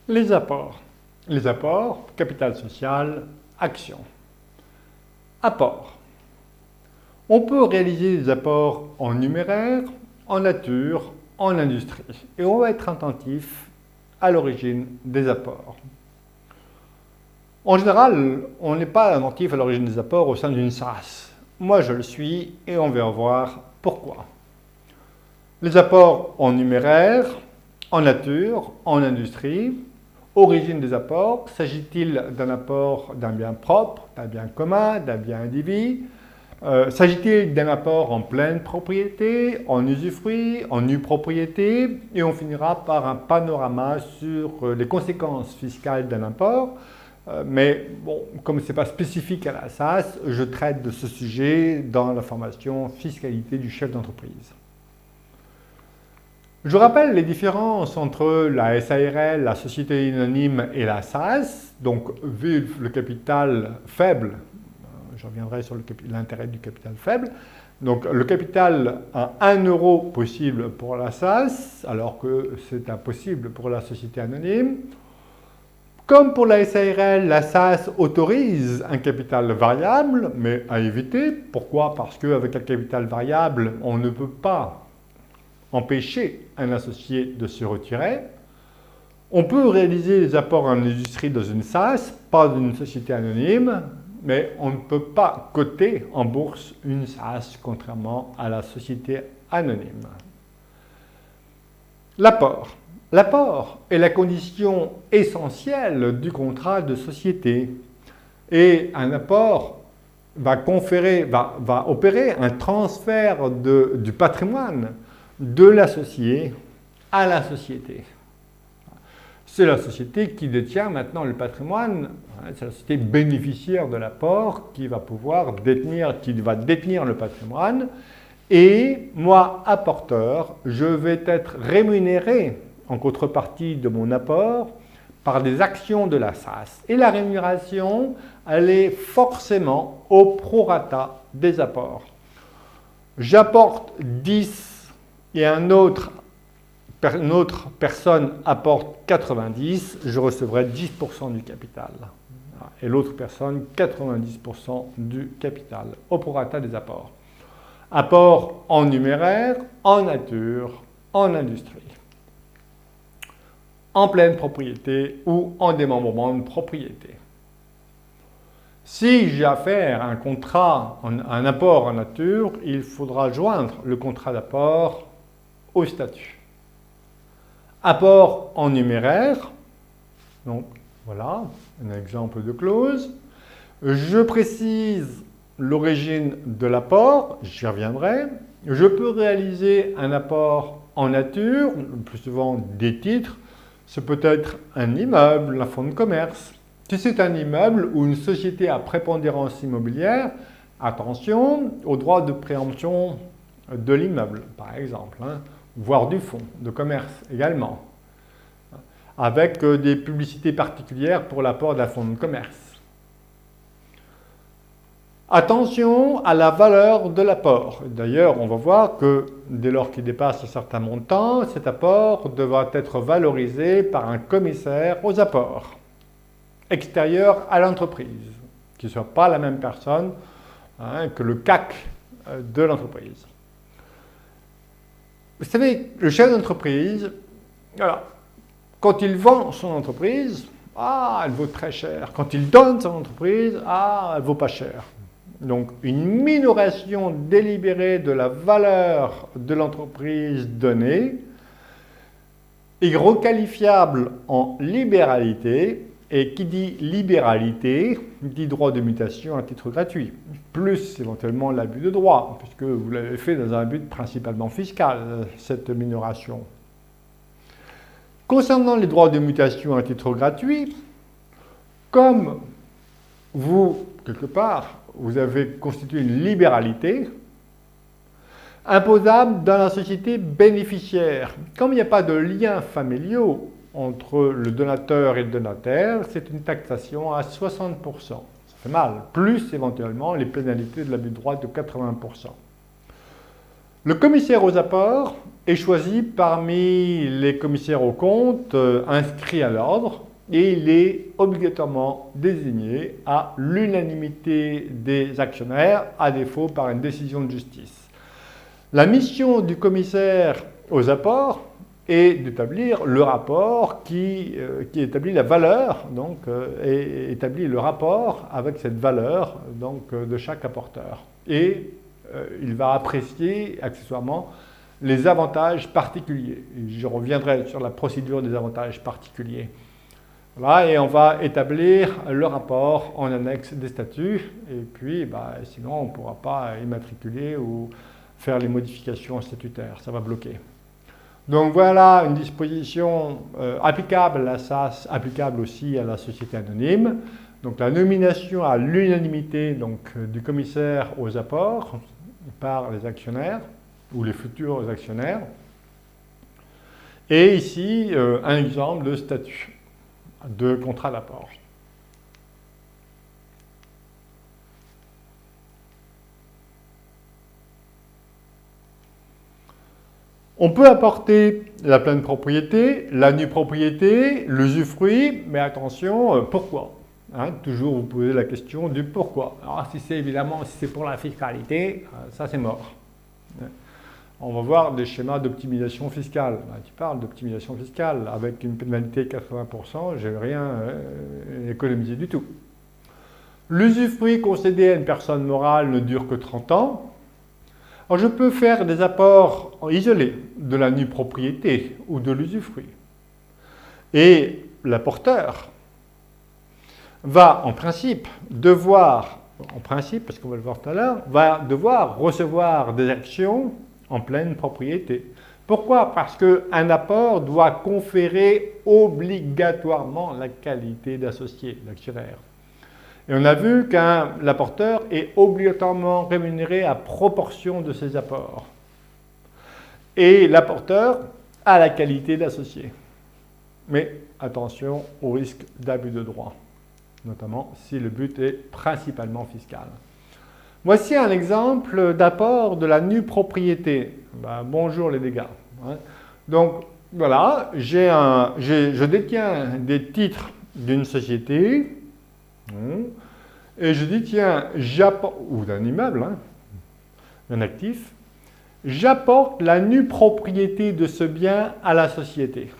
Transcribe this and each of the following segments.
Les apports. Les apports, capital social, action. Apport. On peut réaliser des apports en numéraire, en nature, en industrie. Et on va être attentif à l'origine des apports. En général, on n'est pas attentif à l'origine des apports au sein d'une SAS. Moi, je le suis et on va voir pourquoi. Les apports en numéraire, en nature, en industrie. Origine des apports, s'agit-il d'un apport d'un bien propre, d'un bien commun, d'un bien individu? S'agit-il d'un apport en pleine propriété, en usufruit, en nue propriété? Et on finira par un panorama sur les conséquences fiscales d'un apport. Mais bon, comme ce n'est pas spécifique à la SAS, je traite de ce sujet dans la formation fiscalité du chef d'entreprise. Je rappelle les différences entre la SARL, la société anonyme et la SAS. Donc, vu le capital faible, je reviendrai sur l'intérêt du capital faible. Donc, le capital à 1 euro possible pour la SAS, alors que c'est impossible pour la société anonyme. Comme pour la SARL, la SAS autorise un capital variable, mais à éviter. Pourquoi? Parce qu'avec un capital variable, on ne peut pas empêcher un associé de se retirer. On peut réaliser des apports en industrie dans une SAS, pas dans une société anonyme, mais on ne peut pas coter en bourse une SAS, contrairement à la société anonyme. L'apport. L'apport est la condition essentielle du contrat de société. Et un apport va opérer un transfert du patrimoine de l'associé à la société. C'est la société qui détient maintenant le patrimoine, c'est la société bénéficiaire de l'apport qui va pouvoir détenir le patrimoine. Et moi, apporteur, je vais être rémunéré en contrepartie de mon apport par des actions de la SAS. Et la rémunération, elle est forcément au prorata des apports. J'apporte 10 et une autre personne apporte 90, je recevrai 10% du capital. Et l'autre personne, 90% du capital, au prorata des apports. Apport en numéraire, en nature, en industrie. En pleine propriété ou en démembrement de propriété. Si j'ai affaire à un apport en nature, il faudra joindre le contrat d'apport au statut. Apport en numéraire, donc voilà un exemple de clause. Je précise l'origine de l'apport, j'y reviendrai. Je peux réaliser un apport en nature, le plus souvent des titres. Ce peut être un immeuble, un fonds de commerce. Si c'est un immeuble ou une société à prépondérance immobilière, attention au droit de préemption de l'immeuble, par exemple, voire du fonds de commerce également, avec des publicités particulières pour l'apport d'un fonds de commerce. Attention à la valeur de l'apport. D'ailleurs, on va voir que dès lors qu'il dépasse un certain montant, cet apport devra être valorisé par un commissaire aux apports extérieur à l'entreprise, qui ne soit pas la même personne que le CAC de l'entreprise. Vous savez, le chef d'entreprise, quand il vend son entreprise, elle vaut très cher. Quand il donne son entreprise, elle vaut pas cher. Donc, une minoration délibérée de la valeur de l'entreprise donnée est requalifiable en libéralité. Et qui dit libéralité, dit droit de mutation à titre gratuit, plus éventuellement l'abus de droit, puisque vous l'avez fait dans un but principalement fiscal, cette minoration. Concernant les droits de mutation à titre gratuit, comme vous, quelque part, vous avez constitué une libéralité imposable dans la société bénéficiaire, comme il n'y a pas de liens familiaux entre le donateur et le donataire, c'est une taxation à 60%. Ça fait mal, plus éventuellement les pénalités de l'abus de droit de 80%. Le commissaire aux apports est choisi parmi les commissaires aux comptes inscrits à l'ordre et il est obligatoirement désigné à l'unanimité des actionnaires, à défaut par une décision de justice. La mission du commissaire aux apports est d'établir le rapport qui établit la valeur, donc, et établit le rapport avec cette valeur donc, de chaque apporteur. Et il va apprécier accessoirement les avantages particuliers. Je reviendrai sur la procédure des avantages particuliers. Voilà, et on va établir le rapport en annexe des statuts, et puis sinon on ne pourra pas immatriculer ou faire les modifications statutaires, ça va bloquer. Donc voilà une disposition applicable à la SAS, applicable aussi à la société anonyme. Donc la nomination à l'unanimité du commissaire aux apports par les actionnaires ou les futurs actionnaires. Et ici, un exemple de statut de contrat d'apport. On peut apporter la pleine propriété, la nue propriété, l'usufruit, mais attention, pourquoi? Toujours vous posez la question du pourquoi. Alors si c'est pour la fiscalité, ça c'est mort. On va voir des schémas d'optimisation fiscale. Tu parles d'optimisation fiscale avec une pénalité de 80%, je n'ai rien économisé du tout. L'usufruit concédé à une personne morale ne dure que 30 ans. Alors je peux faire des apports isolés de la nue propriété ou de l'usufruit. Et l'apporteur va en principe devoir, parce qu'on va le voir tout à l'heure, va devoir recevoir des actions en pleine propriété. Pourquoi? Parce qu'un apport doit conférer obligatoirement la qualité d'associé, d'actionnaire. Et on a vu qu'un l'apporteur est obligatoirement rémunéré à proportion de ses apports. Et l'apporteur a la qualité d'associé. Mais attention au risque d'abus de droit, notamment si le but est principalement fiscal. Voici un exemple d'apport de la nue propriété. Bonjour les dégâts. Donc voilà, je détiens des titres d'une société et je dis tiens, ou d'un immeuble, d'un actif, j'apporte la nue propriété de ce bien à la société.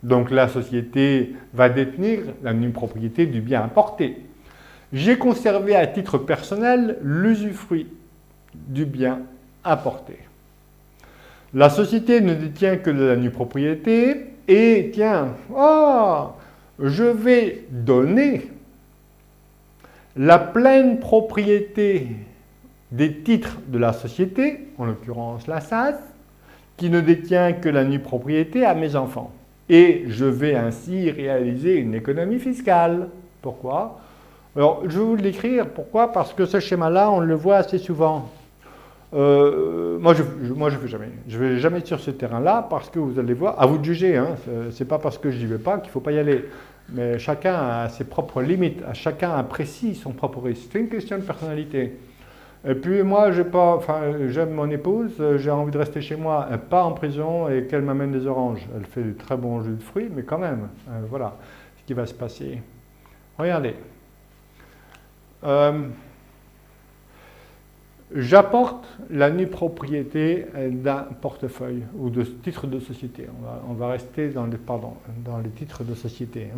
Donc la société va détenir la nue propriété du bien apporté. J'ai conservé à titre personnel l'usufruit du bien apporté. La société ne détient que de la nue propriété et tiens, je vais donner la pleine propriété des titres de la société, en l'occurrence la SAS, qui ne détient que la nue propriété à mes enfants. Et je vais ainsi réaliser une économie fiscale. Pourquoi? Alors, je vais vous le décrire. Pourquoi? Parce que ce schéma-là, on le voit assez souvent. Moi, je fais jamais. Je ne vais jamais sur ce terrain-là parce que vous allez voir, à vous de juger. Ce n'est pas parce que je n'y vais pas qu'il ne faut pas y aller. Mais chacun a ses propres limites. Chacun apprécie son propre risque. C'est une question de personnalité. Et puis moi, j'aime mon épouse, j'ai envie de rester chez moi, pas en prison et qu'elle m'amène des oranges. Elle fait de très bons jus de fruits, mais quand même, voilà ce qui va se passer. Regardez. J'apporte la nue propriété d'un portefeuille ou de titre de société. On va rester dans les titres de société.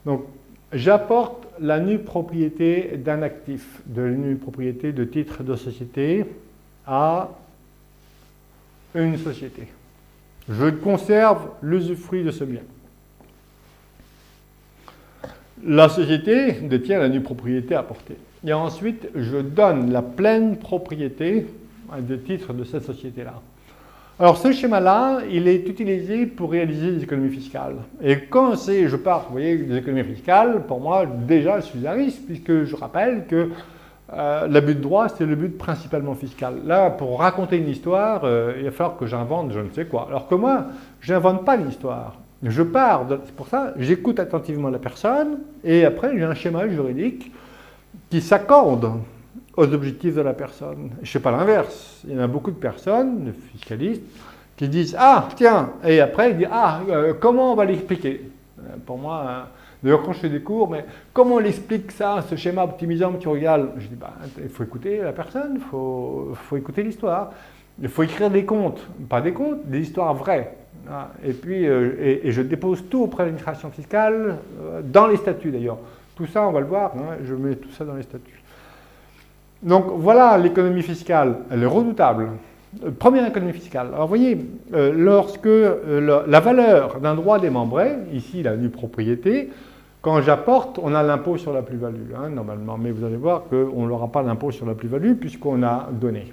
Donc, j'apporte la nue propriété d'un actif, de la nue propriété de titre de société à une société. Je conserve l'usufruit de ce bien. La société détient la nue propriété apportée. Et ensuite, je donne la pleine propriété des titres de cette société-là. Alors ce schéma-là, il est utilisé pour réaliser des économies fiscales. Et quand je pars, vous voyez, des économies fiscales, pour moi, déjà, je suis à risque, puisque je rappelle que l'abus de droit, c'est le but principalement fiscal. Là, pour raconter une histoire, il va falloir que j'invente je ne sais quoi. Alors que moi, je n'invente pas l'histoire. Je pars, c'est pour ça, j'écoute attentivement la personne, et après, j'ai un schéma juridique qui s'accorde aux objectifs de la personne. Je ne fais pas l'inverse. Il y en a beaucoup de personnes, de fiscalistes, qui disent « Ah, tiens !» et après ils disent « Ah, comment on va l'expliquer ?» Pour moi, d'ailleurs quand je fais des cours, mais comment on l'explique ça, ce schéma optimisant que tu regardes? Je dis bah, il faut écouter la personne, il faut écouter l'histoire. Il faut écrire des contes, pas des contes, des histoires vraies. Et puis, je dépose tout auprès de l'administration fiscale, dans les statuts d'ailleurs. Tout ça, on va le voir, hein, je mets tout ça dans les statuts. Donc voilà, l'économie fiscale, elle est redoutable. Première économie fiscale. Alors vous voyez, lorsque la valeur d'un droit démembré, ici la nue propriété, quand j'apporte, on a l'impôt sur la plus-value, hein, normalement. Mais vous allez voir qu'on n'aura pas l'impôt sur la plus-value puisqu'on a donné.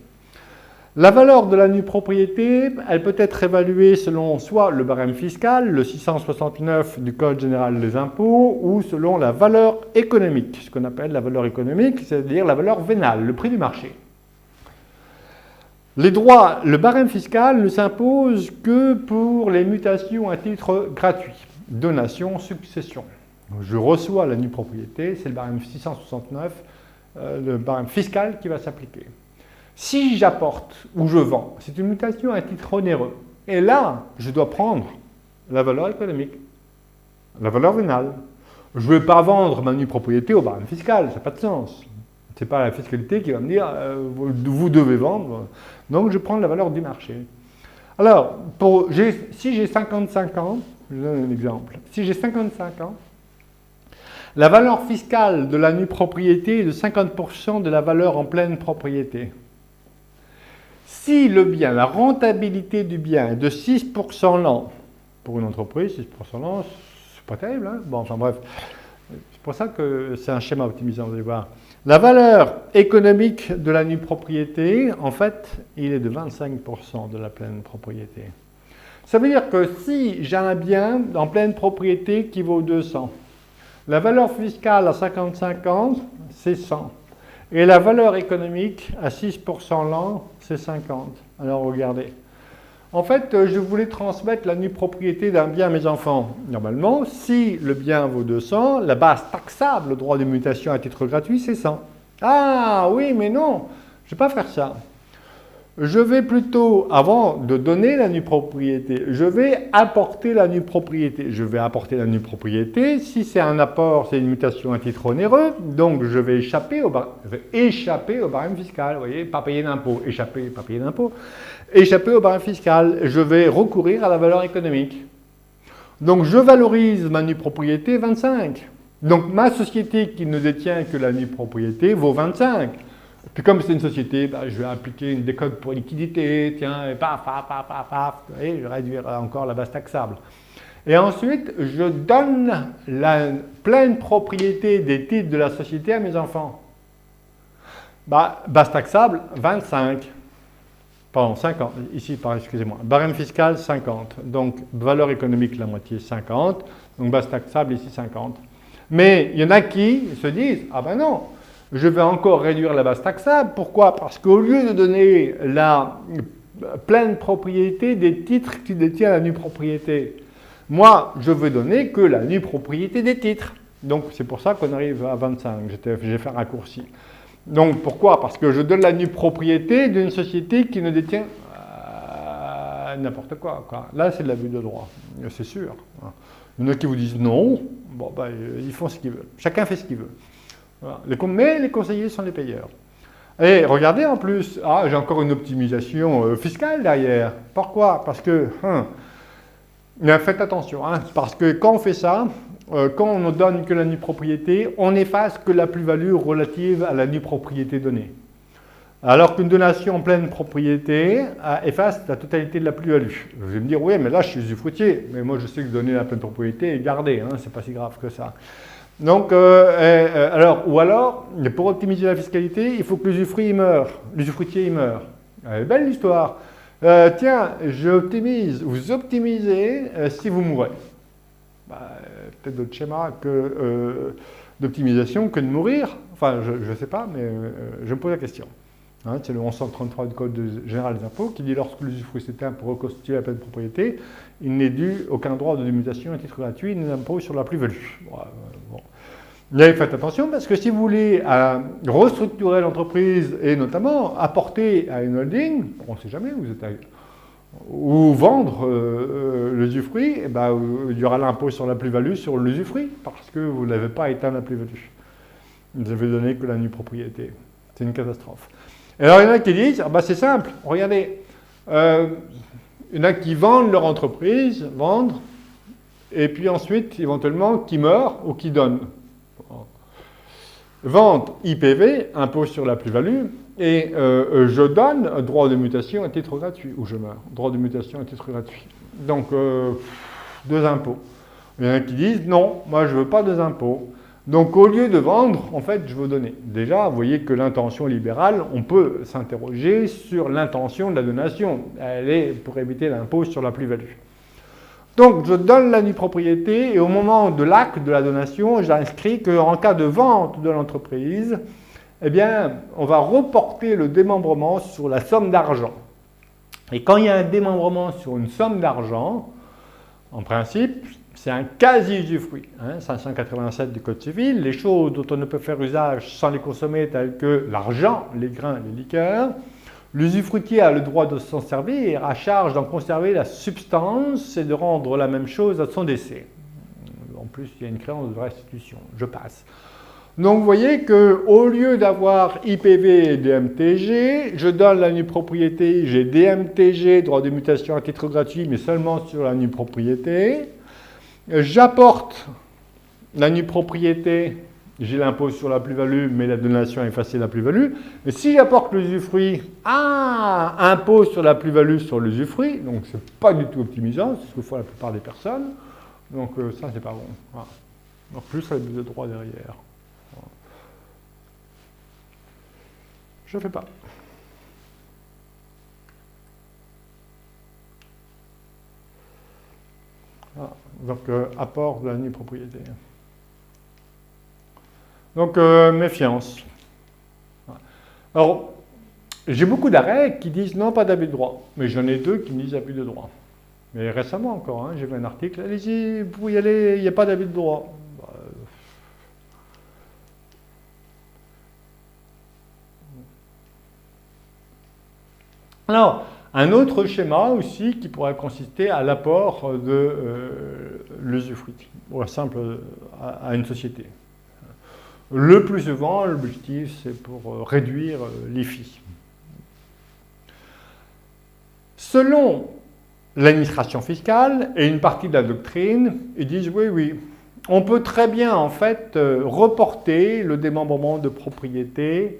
La valeur de la nue propriété, elle peut être évaluée selon soit le barème fiscal, le 669 du Code général des impôts, ou selon la valeur économique, ce qu'on appelle la valeur économique, c'est-à-dire la valeur vénale, le prix du marché. Les droits, le barème fiscal ne s'impose que pour les mutations à titre gratuit, donation, succession. Je reçois la nue propriété, c'est le barème 669, le barème fiscal qui va s'appliquer. Si j'apporte ou je vends, c'est une mutation à titre onéreux. Et là, je dois prendre la valeur économique, la valeur vénale. Je ne vais pas vendre ma nue propriété au barème fiscal, ça n'a pas de sens. Ce n'est pas la fiscalité qui va me dire vous devez vendre. Donc je prends la valeur du marché. Alors, si j'ai 55 ans, je vous donne un exemple. Si j'ai 55 ans, la valeur fiscale de la nue propriété est de 50% de la valeur en pleine propriété. Si le bien, la rentabilité du bien est de 6% l'an, pour une entreprise, 6% l'an, c'est pas terrible, hein? Bon, enfin bref, c'est pour ça que c'est un schéma optimisant, vous allez voir. La valeur économique de la nue propriété, en fait, il est de 25% de la pleine propriété. Ça veut dire que si j'ai un bien en pleine propriété qui vaut 200, la valeur fiscale à 55 ans, c'est 100. Et la valeur économique à 6% l'an, c'est 50. Alors regardez. En fait, je voulais transmettre la nue propriété d'un bien à mes enfants. Normalement, si le bien vaut 200, la base taxable, le droit de mutation à titre gratuit, c'est 100. Ah oui, mais non, je ne vais pas faire ça. Je vais plutôt, avant de donner la nue propriété, je vais apporter la nue propriété. Je vais apporter la nue propriété. Si c'est un apport, c'est une mutation à titre onéreux. Donc, je vais échapper au barème fiscal. Vous voyez, pas payer d'impôt. Échapper, pas payer d'impôt. Échapper au barème fiscal. Je vais recourir à la valeur économique. Donc, je valorise ma nue propriété 25. Donc, ma société qui ne détient que la nue propriété vaut 25. Puis comme c'est une société, je vais appliquer une décote pour liquidité, tiens, et paf, et je vais réduire encore la base taxable. Et ensuite, je donne la pleine propriété des titres de la société à mes enfants. Base taxable, 25. Pardon, 50. Ici, excusez-moi. Barème fiscal, 50. Donc, valeur économique, la moitié, 50. Donc, base taxable, ici, 50. Mais il y en a qui se disent, ah ben non, je vais encore réduire la base taxable. Pourquoi? Parce qu'au lieu de donner la pleine propriété des titres qui détiennent la nue propriété, moi, je veux donner que la nue propriété des titres. Donc, c'est pour ça qu'on arrive à 25. J'ai fait un raccourci. Donc, pourquoi? Parce que je donne la nue propriété d'une société qui ne détient n'importe quoi. Là, c'est de l'abus de droit, c'est sûr. Il y en a qui vous disent non. Bon, ils font ce qu'ils veulent. Chacun fait ce qu'il veut. Voilà. Mais les conseillers sont les payeurs. Et regardez en plus, j'ai encore une optimisation fiscale derrière. Pourquoi? Parce que, faites attention, parce que quand on fait ça, quand on ne donne que la nue propriété, on efface que la plus-value relative à la nue propriété donnée. Alors qu'une donation en pleine propriété efface la totalité de la plus-value. Vous allez me dire, oui, mais là je suis usufruitier, mais moi je sais que donner la pleine propriété est garder, c'est pas si grave que ça. Donc, pour optimiser la fiscalité, il faut que l'usufruitier meure. Elle est belle l'histoire. Tiens, vous optimisez si vous mourrez. Peut-être d'autres schémas d'optimisation que de mourir. Enfin, je ne sais pas, mais je me pose la question. C'est le 1133 du Code général des impôts qui dit lorsque l'usufruit s'éteint pour reconstituer la pleine propriété, il n'est dû aucun droit de démutation à titre gratuit ni d'impôt sur la plus-value. Bon. Mais faites attention parce que si vous voulez restructurer l'entreprise et notamment apporter à une holding, on ne sait jamais, vous êtes ou vendre l'usufruit, eh ben, il y aura l'impôt sur la plus-value sur l'usufruit parce que vous n'avez pas éteint la plus-value. Vous avez donné que la nue propriété. C'est une catastrophe. Et alors il y en a qui disent, ah ben, c'est simple, regardez, il y en a qui vendent leur entreprise, vendent, et puis ensuite, éventuellement, qui meurent ou qui donnent. Vente IPV, impôt sur la plus-value, et je donne droit de mutation à titre gratuit, ou je meurs, droit de mutation à titre gratuit. Donc, deux impôts. Il y en a qui disent, non, moi je ne veux pas deux impôts. Donc, au lieu de vendre, en fait, je veux donner. Déjà, vous voyez que l'intention libérale, on peut s'interroger sur l'intention de la donation. Elle est pour éviter l'impôt sur la plus-value. Donc, je donne la nue propriété et au moment de l'acte de la donation, j'inscris qu'en cas de vente de l'entreprise, eh bien, on va reporter le démembrement sur la somme d'argent. Et quand il y a un démembrement sur une somme d'argent, en principe, c'est un quasi-usufruit. 587 du Code civil, les choses dont on ne peut faire usage sans les consommer, telles que l'argent, les grains, les liqueurs. L'usufruitier a le droit de s'en servir, à charge d'en conserver la substance et de rendre la même chose à son décès. En plus, il y a une créance de restitution. Je passe. Donc, vous voyez qu'au lieu d'avoir IPV et DMTG, je donne la nue propriété, j'ai DMTG, droit de mutation à titre gratuit, mais seulement sur la nue propriété. J'apporte la nue propriété, j'ai l'impôt sur la plus-value, mais la donation a effacé la plus-value. Mais si j'apporte l'usufruit, impôt sur la plus-value sur l'usufruit, donc c'est pas du tout optimisant, c'est ce que font la plupart des personnes. Donc ça, c'est pas bon. Voilà. Donc plus l'abus de droit derrière. Voilà. Je fais pas. Voilà. Donc apport de la nue propriété. Donc, méfiance. Alors, j'ai beaucoup d'arrêts qui disent non, pas d'abus de droit. Mais j'en ai deux qui me disent abus de droit. Mais récemment encore, j'ai vu un article, allez-y, vous pouvez y aller, il n'y a pas d'abus de droit. Alors, un autre schéma aussi qui pourrait consister à l'apport de l'usufruit, simple à une société. Le plus souvent, l'objectif, c'est pour réduire l'IFI. Selon l'administration fiscale et une partie de la doctrine, ils disent oui, on peut très bien en fait reporter le démembrement de propriété.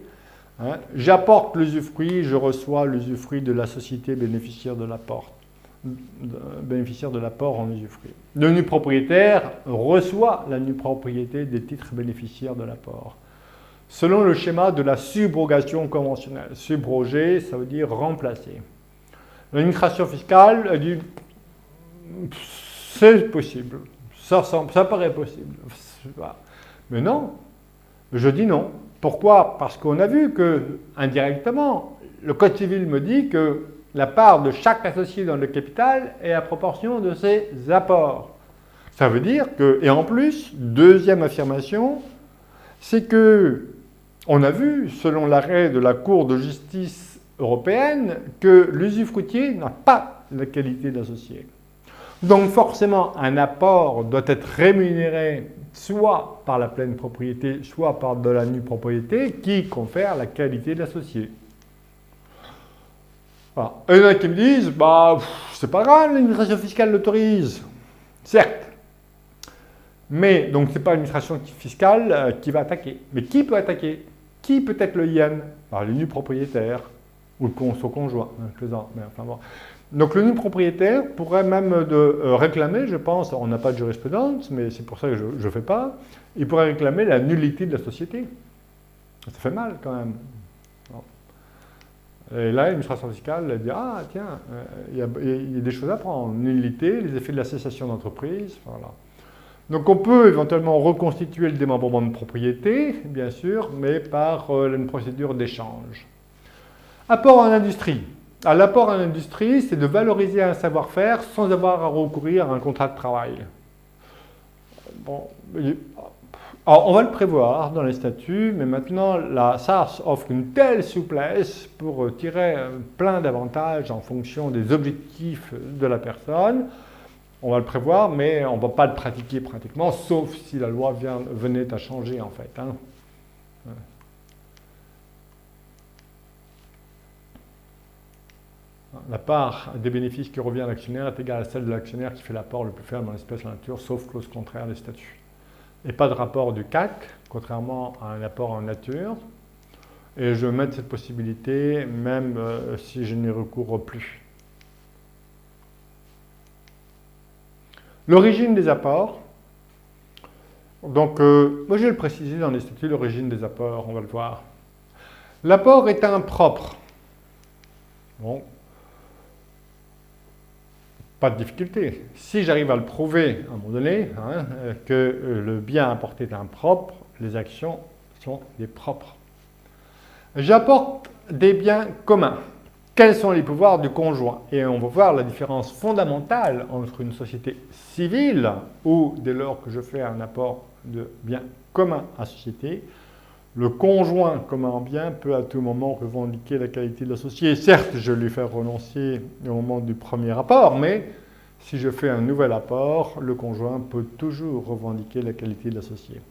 J'apporte l'usufruit, je reçois l'usufruit de la société bénéficiaire de l'apport. Bénéficiaire de l'apport en usufruit. Le nu propriétaire reçoit la nue propriété des titres bénéficiaires de l'apport. Selon le schéma de la subrogation conventionnelle. Subroger, ça veut dire remplacer. L'administration fiscale a dit c'est possible, ça paraît possible. Mais non, je dis non. Pourquoi? Parce qu'on a vu que, indirectement, le Code civil me dit que la part de chaque associé dans le capital est à proportion de ses apports. Ça veut dire que, et en plus, deuxième affirmation, c'est que on a vu, selon l'arrêt de la Cour de justice européenne, que l'usufruitier n'a pas la qualité d'associé. Donc forcément, un apport doit être rémunéré soit par la pleine propriété, soit par de la nue propriété, qui confère la qualité d'associé. Voilà. Et il y en a qui me disent, c'est pas grave, l'administration fiscale l'autorise. Certes. Mais, donc, c'est pas l'administration fiscale qui va attaquer. Mais qui peut attaquer? Qui peut être le yen? Le nu propriétaire, ou son conjoint, plaisant, mais enfin bon. Donc, le nu propriétaire pourrait même réclamer, je pense, on n'a pas de jurisprudence, mais c'est pour ça que je ne fais pas, il pourrait réclamer la nullité de la société. Ça fait mal, quand même. Et là, l'administration fiscale elle dit, tiens, il y a des choses à prendre. Nullité, les effets de la cessation d'entreprise, voilà. Donc on peut éventuellement reconstituer le démembrement de propriété, bien sûr, mais par une procédure d'échange. Apport en industrie. L'apport en industrie, c'est de valoriser un savoir-faire sans avoir à recourir à un contrat de travail. Bon, Alors, on va le prévoir dans les statuts, mais maintenant, la SAS offre une telle souplesse pour tirer plein d'avantages en fonction des objectifs de la personne. On va le prévoir, mais on ne va pas le pratiquer pratiquement, sauf si la loi venait à changer, en fait. Hein. La part des bénéfices qui revient à l'actionnaire est égale à celle de l'actionnaire qui fait l'apport le plus faible dans l'espèce en nature, sauf clause contraire des statuts. Et pas de rapport du CAC, contrairement à un apport en nature. Et je vais mettre cette possibilité même si je n'y recours plus. L'origine des apports. Donc, moi je vais le préciser dans les statuts, l'origine des apports, on va le voir. L'apport est un propre. Bon. Pas de difficulté. Si j'arrive à le prouver à un moment donné, hein, que le bien apporté est un propre, les actions sont des propres. J'apporte des biens communs. Quels sont les pouvoirs du conjoint? Et on va voir la différence fondamentale entre une société civile, où dès lors que je fais un apport de biens communs à la société, le conjoint commun en bien peut à tout moment revendiquer la qualité de l'associé. Certes, je lui fais renoncer au moment du premier apport, mais si je fais un nouvel apport, le conjoint peut toujours revendiquer la qualité de l'associé.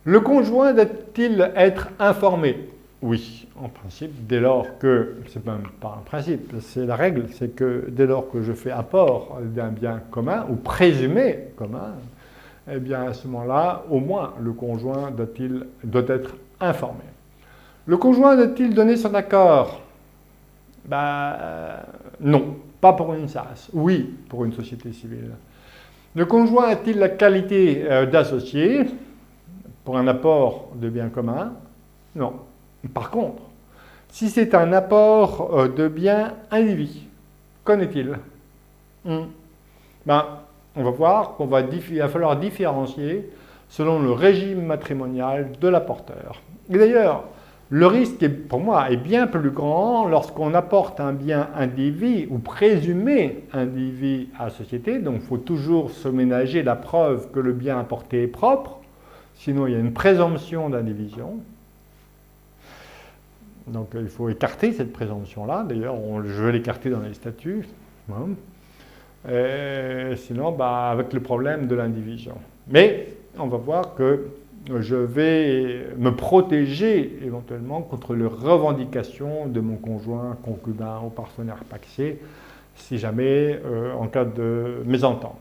Le conjoint doit-il être informé? Oui, en principe, dès lors que, c'est même pas un principe, c'est la règle, c'est que dès lors que je fais apport d'un bien commun, ou présumé commun, eh bien à ce moment-là, au moins, le conjoint doit être informé. Le conjoint doit-il donner son accord? Non, pas pour une SAS. Oui, pour une société civile. Le conjoint a-t-il la qualité d'associé pour un apport de biens communs? Non. Par contre, si c'est un apport de biens indivis, qu'en est-il? On va voir qu'il va falloir différencier selon le régime matrimonial de l'apporteur. Et d'ailleurs, le risque, pour moi, est bien plus grand lorsqu'on apporte un bien indivis ou présumé indivis à la société. Donc, il faut toujours se ménager la preuve que le bien apporté est propre. Sinon, il y a une présomption d'indivision. Donc, il faut écarter cette présomption-là. D'ailleurs, je vais l'écarter dans les statuts. Et sinon, avec le problème de l'indivision. Mais on va voir que je vais me protéger éventuellement contre les revendications de mon conjoint, concubin ou partenaire pacsé, si jamais en cas de mésentente.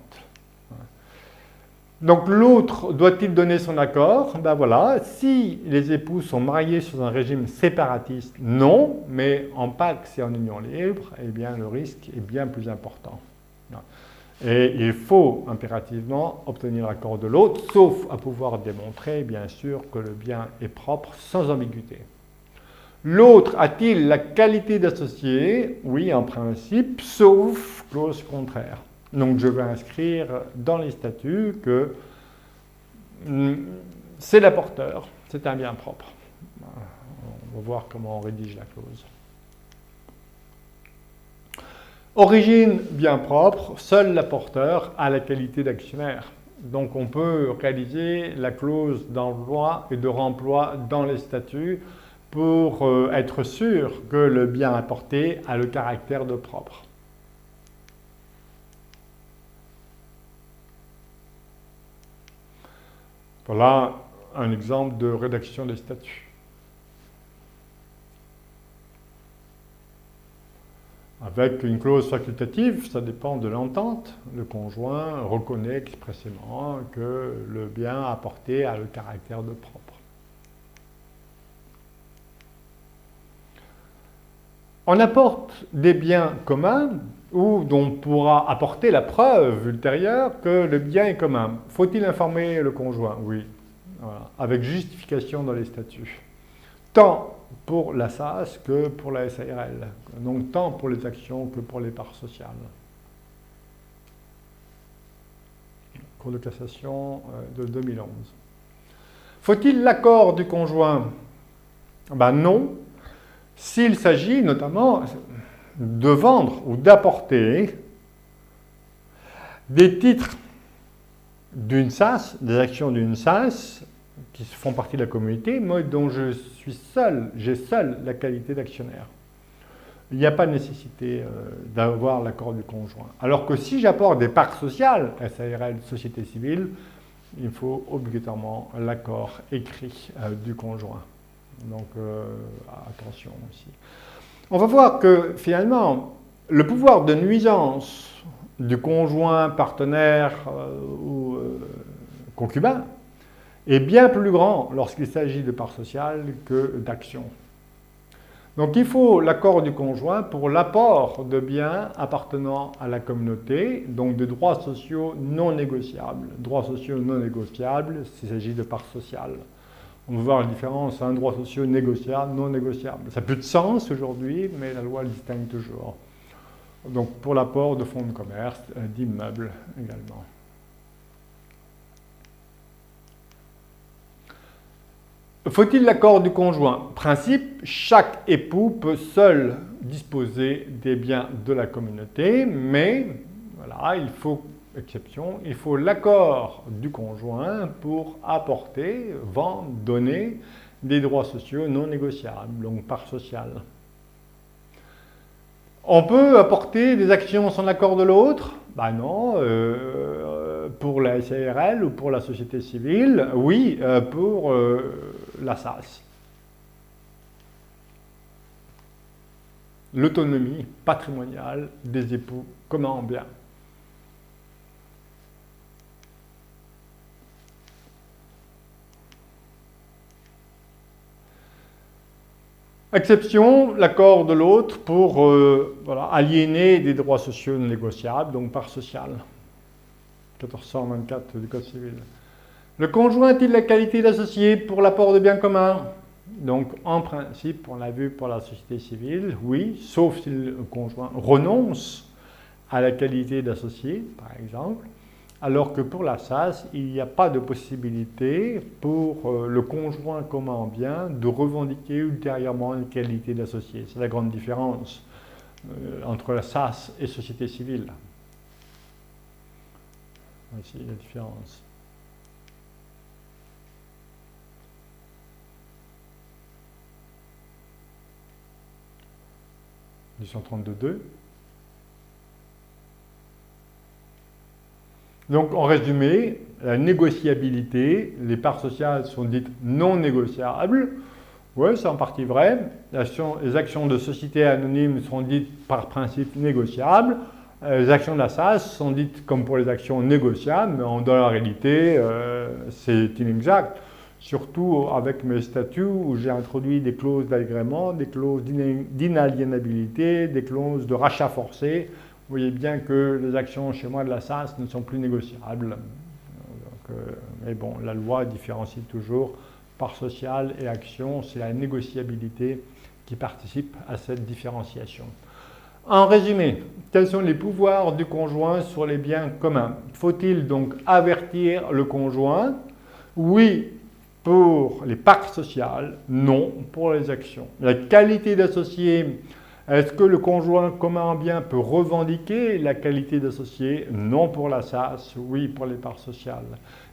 Donc l'autre doit-il donner son accord? Voilà, si les époux sont mariés sous un régime séparatiste, non, mais en pax et en union libre, eh bien le risque est bien plus important. Et il faut impérativement obtenir l'accord de l'autre, sauf à pouvoir démontrer, bien sûr, que le bien est propre sans ambiguïté. L'autre a-t-il la qualité d'associé? Oui, en principe, sauf clause contraire. Donc je vais inscrire dans les statuts que c'est l'apporteur, c'est un bien propre. On va voir comment on rédige la clause. Origine bien propre, seul l'apporteur a la qualité d'actionnaire. Donc on peut réaliser la clause d'emploi et de remploi dans les statuts pour être sûr que le bien apporté a le caractère de propre. Voilà un exemple de rédaction des statuts. Avec une clause facultative, ça dépend de l'entente. Le conjoint reconnaît expressément que le bien apporté a le caractère de propre. On apporte des biens communs ou dont on pourra apporter la preuve ultérieure que le bien est commun. Faut-il informer le conjoint? Oui, voilà. Avec justification dans les statuts. Tant pour la SAS que pour la SARL. Donc tant pour les actions que pour les parts sociales. Cour de cassation de 2011. Faut-il l'accord du conjoint? Non. S'il s'agit notamment de vendre ou d'apporter des titres d'une SAS, des actions d'une SAS qui font partie de la communauté, mais dont j'ai seul la qualité d'actionnaire. Il n'y a pas de nécessité d'avoir l'accord du conjoint. Alors que si j'apporte des parts sociales, SARL, société civile, il faut obligatoirement l'accord écrit du conjoint. Donc attention aussi. On va voir que finalement, le pouvoir de nuisance du conjoint, partenaire ou concubin est bien plus grand lorsqu'il s'agit de parts sociales que d'actions. Donc il faut l'accord du conjoint pour l'apport de biens appartenant à la communauté, donc de droits sociaux non négociables. Droits sociaux non négociables, s'il s'agit de parts sociales. On va voir la différence entre un droit social négociable, non négociable. Ça n'a plus de sens aujourd'hui, mais la loi le distingue toujours. Donc pour l'apport de fonds de commerce, d'immeubles également. Faut-il l'accord du conjoint? Principe, chaque époux peut seul disposer des biens de la communauté, mais voilà, il faut, exception, il faut l'accord du conjoint pour apporter, vendre, donner des droits sociaux non négociables, donc parts sociales. On peut apporter des actions sans l'accord de l'autre? Ben non, pour la SARL ou pour la société civile, oui, pour la SAS. L'autonomie patrimoniale des époux communs en bien. Exception, l'accord de l'autre pour voilà, aliéner des droits sociaux non négociables, donc parts sociales. 1424 du Code civil. Le conjoint a-t-il la qualité d'associé pour l'apport de biens communs? Donc, en principe, on l'a vu pour la société civile, oui, sauf si le conjoint renonce à la qualité d'associé, par exemple, alors que pour la SAS, il n'y a pas de possibilité pour le conjoint commun en bien de revendiquer ultérieurement une qualité d'associé. C'est la grande différence entre la SAS et société civile. Voici la différence. « 232.2 ». Donc, en résumé, la négociabilité, les parts sociales sont dites non négociables. Oui, c'est en partie vrai. Les actions de société anonyme sont dites par principe négociables. Les actions de la SAS sont dites comme pour les actions négociables, mais dans la réalité, c'est inexact. Surtout avec mes statuts où j'ai introduit des clauses d'agrément, des clauses d'inaliénabilité, des clauses de rachat forcé. Vous voyez bien que les actions chez moi de la SAS ne sont plus négociables. Donc, mais bon, la loi différencie toujours part sociale et action. C'est la négociabilité qui participe à cette différenciation. En résumé, quels sont les pouvoirs du conjoint sur les biens communs? Faut-il donc avertir le conjoint? Oui, pour les parts sociales, non pour les actions. La qualité d'associé, est-ce que le conjoint commun en bien peut revendiquer la qualité d'associé? Non pour la SAS, oui pour les parts sociales.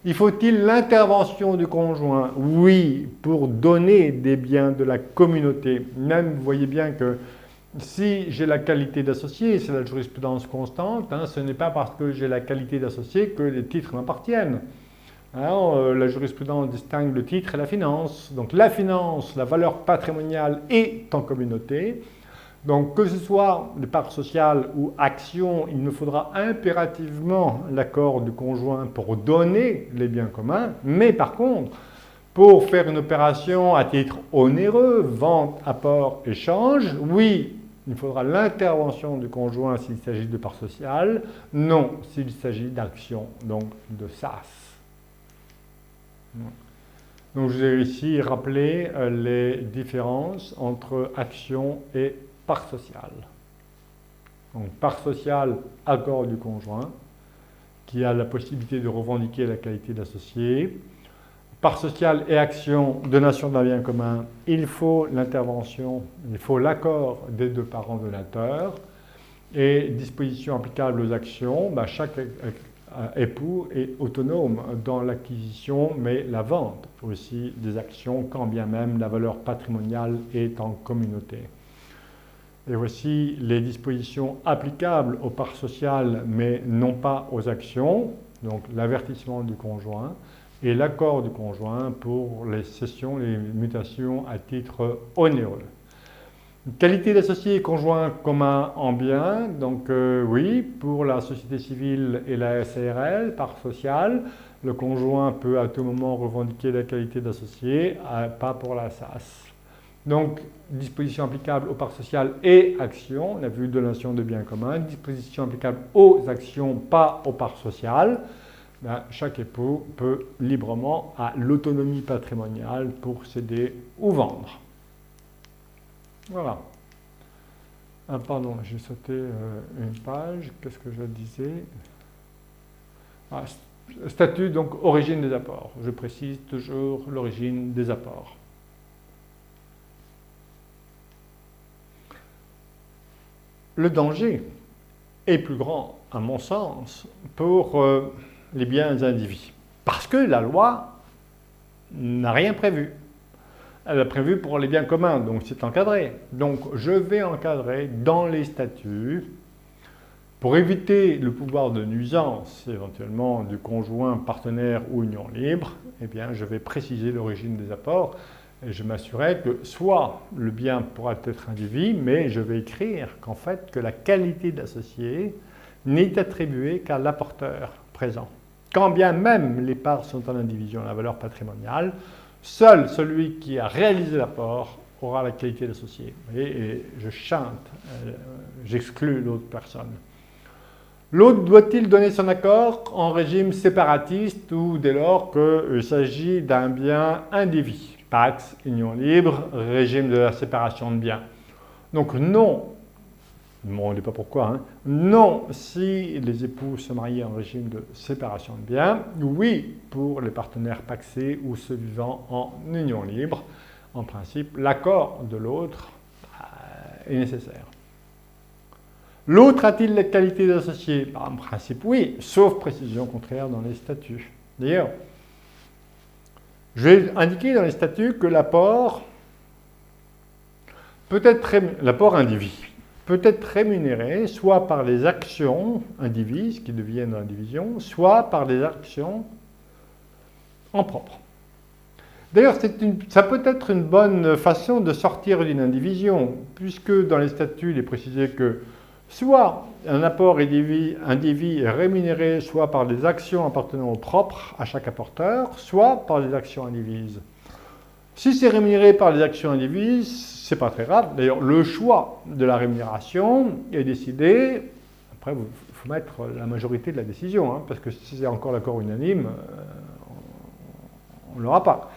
Il faut-il l'intervention du conjoint? Oui, pour donner des biens de la communauté. Même, vous voyez bien que si j'ai la qualité d'associé, c'est la jurisprudence constante, hein, ce n'est pas parce que j'ai la qualité d'associé que les titres m'appartiennent. Alors, la jurisprudence distingue le titre et la finance. Donc la finance, la valeur patrimoniale est en communauté. Donc que ce soit des parts sociales ou actions, il me faudra impérativement l'accord du conjoint pour donner les biens communs. Mais par contre, pour faire une opération à titre onéreux, vente, apport, échange, oui, il faudra l'intervention du conjoint s'il s'agit de parts sociales, non s'il s'agit d'actions, donc de SAS. Donc je vais ici rappeler les différences entre action et part sociale. Donc part sociale, accord du conjoint, qui a la possibilité de revendiquer la qualité d'associé. Part sociale et action, donation d'un bien commun, il faut l'intervention, il faut l'accord des deux parents donateurs. Et dispositions applicables aux actions, chaque époux est autonome dans l'acquisition, mais la vente aussi des actions, quand bien même la valeur patrimoniale est en communauté. Et voici les dispositions applicables aux parts sociales, mais non pas aux actions, donc l'avertissement du conjoint et l'accord du conjoint pour les cessions, les mutations à titre onéreux. Qualité d'associé conjoint commun en bien, donc oui, pour la société civile et la SARL, part sociale, le conjoint peut à tout moment revendiquer la qualité d'associé, pas pour la SAS. Donc, disposition applicable aux parts sociales et actions, on a vu donation de biens communs, disposition applicable aux actions, pas aux parts sociales. Ben, chaque époux peut librement à l'autonomie patrimoniale pour céder ou vendre. Voilà. Ah, pardon, j'ai sauté une page. Qu'est-ce que je disais? Statut, donc origine des apports. Je précise toujours l'origine des apports. Le danger est plus grand, à mon sens, pour les biens indivis. Parce que la loi n'a rien prévu. Elle a prévu pour les biens communs, donc c'est encadré. Donc je vais encadrer dans les statuts, pour éviter le pouvoir de nuisance éventuellement du conjoint, partenaire ou union libre, eh bien je vais préciser l'origine des apports et je m'assurerai que soit le bien pourra être indivis, mais je vais écrire qu'en fait que la qualité d'associé n'est attribuée qu'à l'apporteur présent. Quand bien même les parts sont en indivision, la valeur patrimoniale, seul celui qui a réalisé l'apport aura la qualité d'associé. Et je chante, j'exclus l'autre personne. L'autre doit-il donner son accord en régime séparatiste ou dès lors qu'il s'agit d'un bien indivis? Pax, union libre, régime de la séparation de biens. Donc non, on ne dit pas pourquoi, hein. Non si les époux se marient en régime de séparation de biens, oui pour les partenaires paxés ou ceux vivant en union libre. En principe, l'accord de l'autre est nécessaire. L'autre a-t-il la qualité d'associé? En principe, oui, sauf précision contraire dans les statuts. D'ailleurs, je vais indiquer dans les statuts que l'apport l'apport indivis peut être rémunéré soit par les actions indivises qui deviennent indivision, soit par des actions en propre. D'ailleurs, ça peut être une bonne façon de sortir d'une indivision, puisque dans les statuts, il est précisé que soit un apport indivis est rémunéré soit par des actions appartenant au propre à chaque apporteur, soit par des actions indivises. Si c'est rémunéré par des actions indivises, c'est pas très grave. D'ailleurs, le choix de la rémunération est décidé. Après, il faut mettre la majorité de la décision, hein, parce que si c'est encore l'accord unanime, on ne l'aura pas.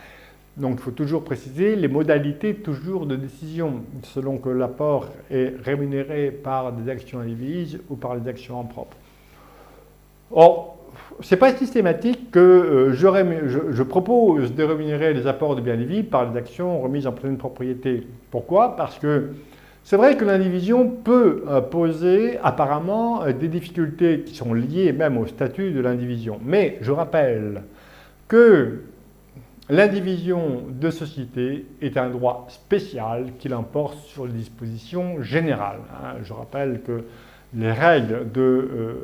Donc, il faut toujours préciser les modalités toujours de décision, selon que l'apport est rémunéré par des actions indivises ou par des actions en propre. Or, ce n'est pas systématique que je propose de rémunérer les apports de biens indivis par des actions remises en pleine propriété. Pourquoi? Parce que c'est vrai que l'indivision peut poser apparemment des difficultés qui sont liées même au statut de l'indivision. Mais je rappelle que l'indivision de société est un droit spécial qui l'emporte sur les dispositions générales. Je rappelle que les règles de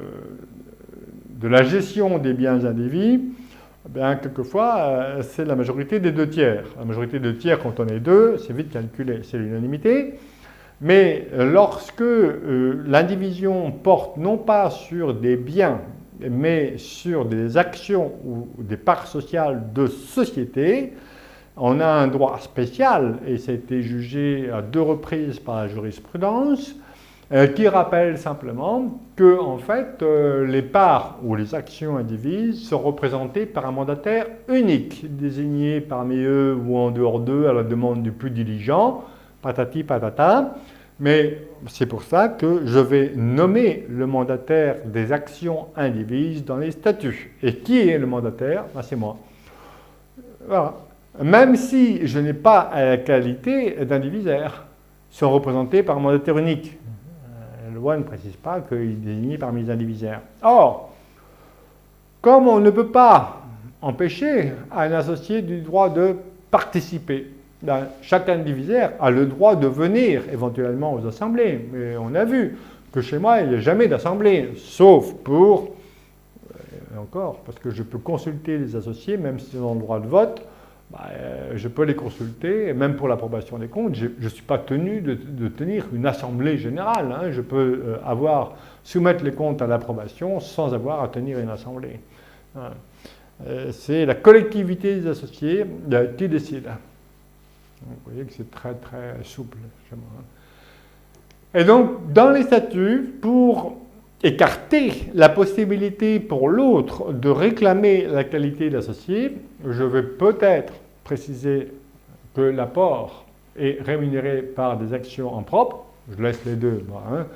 la gestion des biens indivis, bien, quelquefois, c'est la majorité des 2 tiers. La majorité des 2 tiers, quand on est 2, c'est vite calculé, c'est l'unanimité. Mais lorsque l'indivision porte non pas sur des biens, mais sur des actions ou des parts sociales de société, on a un droit spécial, et ça a été jugé à 2 reprises par la jurisprudence, qui rappelle simplement que en fait, les parts ou les actions indivises sont représentées par un mandataire unique, désigné parmi eux ou en dehors d'eux à la demande du plus diligent, patati patata. Mais c'est pour ça que je vais nommer le mandataire des actions indivises dans les statuts. Et qui est le mandataire? Ben, c'est moi. Voilà. Même si je n'ai pas la qualité d'indivisaire, ils sont représentés par un mandataire unique. La loi ne précise pas qu'il est désigné parmi les indivisaires. Or, Comme on ne peut pas empêcher un associé du droit de participer, ben, chaque indivisaire a le droit de venir éventuellement aux assemblées. Mais on a vu que chez moi, il n'y a jamais d'assemblée, sauf pour, et encore, parce que je peux consulter les associés, même s'ils ont le droit de vote, ben, je peux les consulter, et même pour l'approbation des comptes, je ne suis pas tenu de tenir une assemblée générale. Hein. Je peux soumettre les comptes à l'approbation sans avoir à tenir une assemblée. Voilà. C'est la collectivité des associés qui décide. Donc, vous voyez que c'est très très souple chez moi. Et donc, dans les statuts, pour écarter la possibilité pour l'autre de réclamer la qualité d'associé, je vais peut-être préciser que l'apport est rémunéré par des actions en propre, je laisse les deux, moi, hein,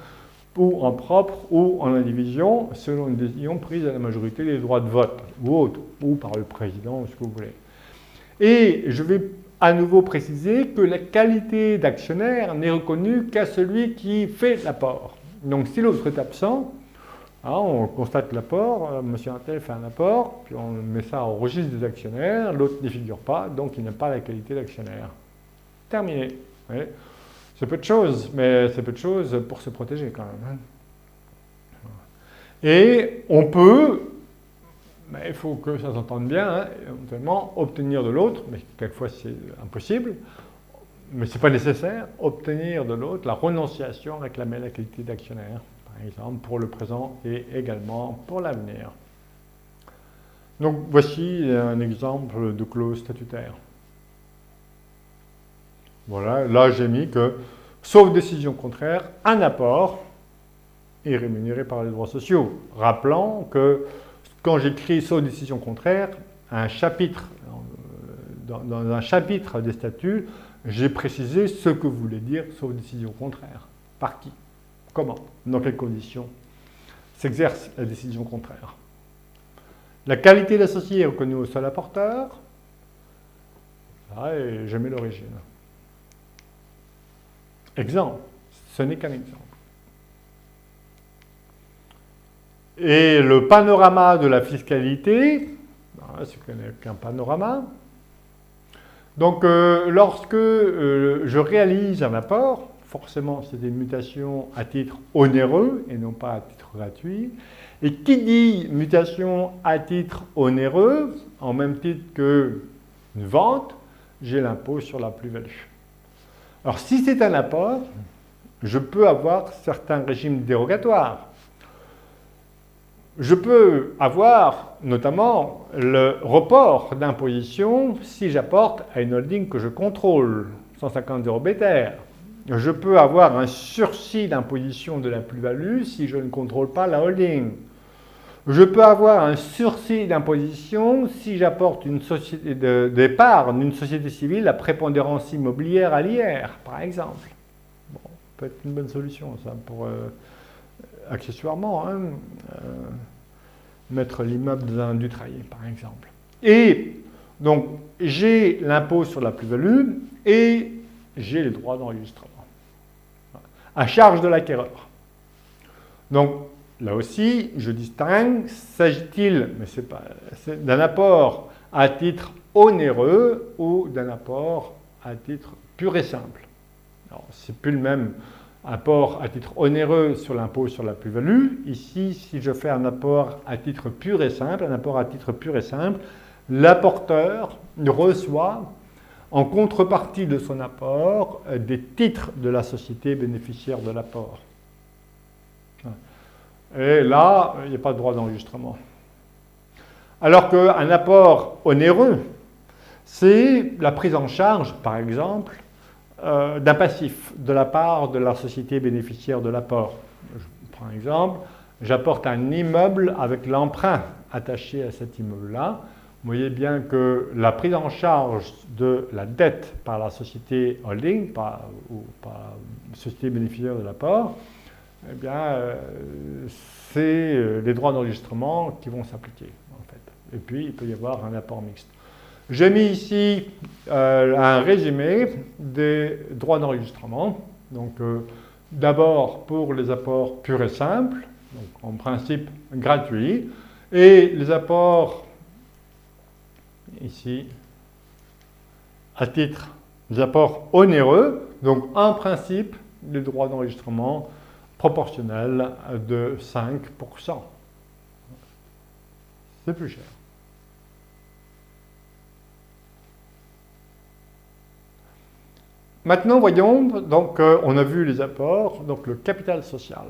ou en propre ou en indivision, selon une décision prise à la majorité des droits de vote, ou autre, ou par le président, ou ce que vous voulez. Et je vais à nouveau préciser que la qualité d'actionnaire n'est reconnue qu'à celui qui fait l'apport. Donc si l'autre est absent, hein, on constate l'apport, monsieur Intel fait un apport, puis on met ça au registre des actionnaires, l'autre n'y figure pas, donc il n'a pas la qualité d'actionnaire. Terminé. Ouais. C'est peu de choses, mais c'est peu de choses pour se protéger quand même. Et on peut, mais il faut que ça s'entende bien, hein, éventuellement obtenir de l'autre, mais quelquefois c'est impossible, mais ce n'est pas nécessaire, obtenir de l'autre la renonciation, réclamer la qualité d'actionnaire, par exemple, pour le présent et également pour l'avenir. Donc voici un exemple de clause statutaire. Voilà, là j'ai mis que, sauf décision contraire, un apport est rémunéré par les droits sociaux. Rappelant que quand j'écris sauf décision contraire, un chapitre, dans un chapitre des statuts, j'ai précisé ce que voulait dire sauf décision contraire. Par qui? Comment? Dans quelles conditions s'exerce la décision contraire? La qualité d'associé est reconnue au seul apporteur. Là, et je mets l'origine. Exemple, ce n'est qu'un exemple. Et le panorama de la fiscalité, c'est qu'un panorama. Donc, lorsque je réalise un apport, forcément c'est une mutation à titre onéreux et non pas à titre gratuit. Et qui dit mutation à titre onéreux, en même titre qu'une vente, j'ai l'impôt sur la plus-value. Alors, si c'est un apport, je peux avoir certains régimes dérogatoires. Je peux avoir notamment le report d'imposition si j'apporte à une holding que je contrôle, 150 € BTR. Je peux avoir un sursis d'imposition de la plus-value si je ne contrôle pas la holding. Je peux avoir un sursis d'imposition si j'apporte une société d'épargne d'une société civile à prépondérance immobilière à l'IR, par exemple. Bon, peut être une bonne solution, ça, pour accessoirement mettre l'immeuble dans un Dutraillet, par exemple. Et donc, j'ai l'impôt sur la plus-value et j'ai les droits d'enregistrement à charge de l'acquéreur. Donc, là aussi, je distingue, s'agit-il, mais c'est d'un apport à titre onéreux ou d'un apport à titre pur et simple. Alors, c'est plus le même apport à titre onéreux sur l'impôt sur la plus-value. Ici, si je fais un apport à titre pur et simple, l'apporteur reçoit en contrepartie de son apport des titres de la société bénéficiaire de l'apport. Et là, il n'y a pas de droit d'enregistrement. Alors qu'un apport onéreux, c'est la prise en charge, par exemple, d'un passif de la part de la société bénéficiaire de l'apport. Je prends un exemple, j'apporte un immeuble avec l'emprunt attaché à cet immeuble-là. Vous voyez bien que la prise en charge de la dette par la société holding, ou par la société bénéficiaire de l'apport, eh bien, c'est les droits d'enregistrement qui vont s'appliquer, en fait. Et puis, il peut y avoir un apport mixte. J'ai mis ici un résumé des droits d'enregistrement. Donc, d'abord, pour les apports purs et simples, donc en principe gratuits. Et les apports, ici, à titre des apports onéreux, donc un principe des droits d'enregistrement proportionnel de 5%. C'est plus cher. Maintenant, voyons, donc on a vu les apports, donc le capital social.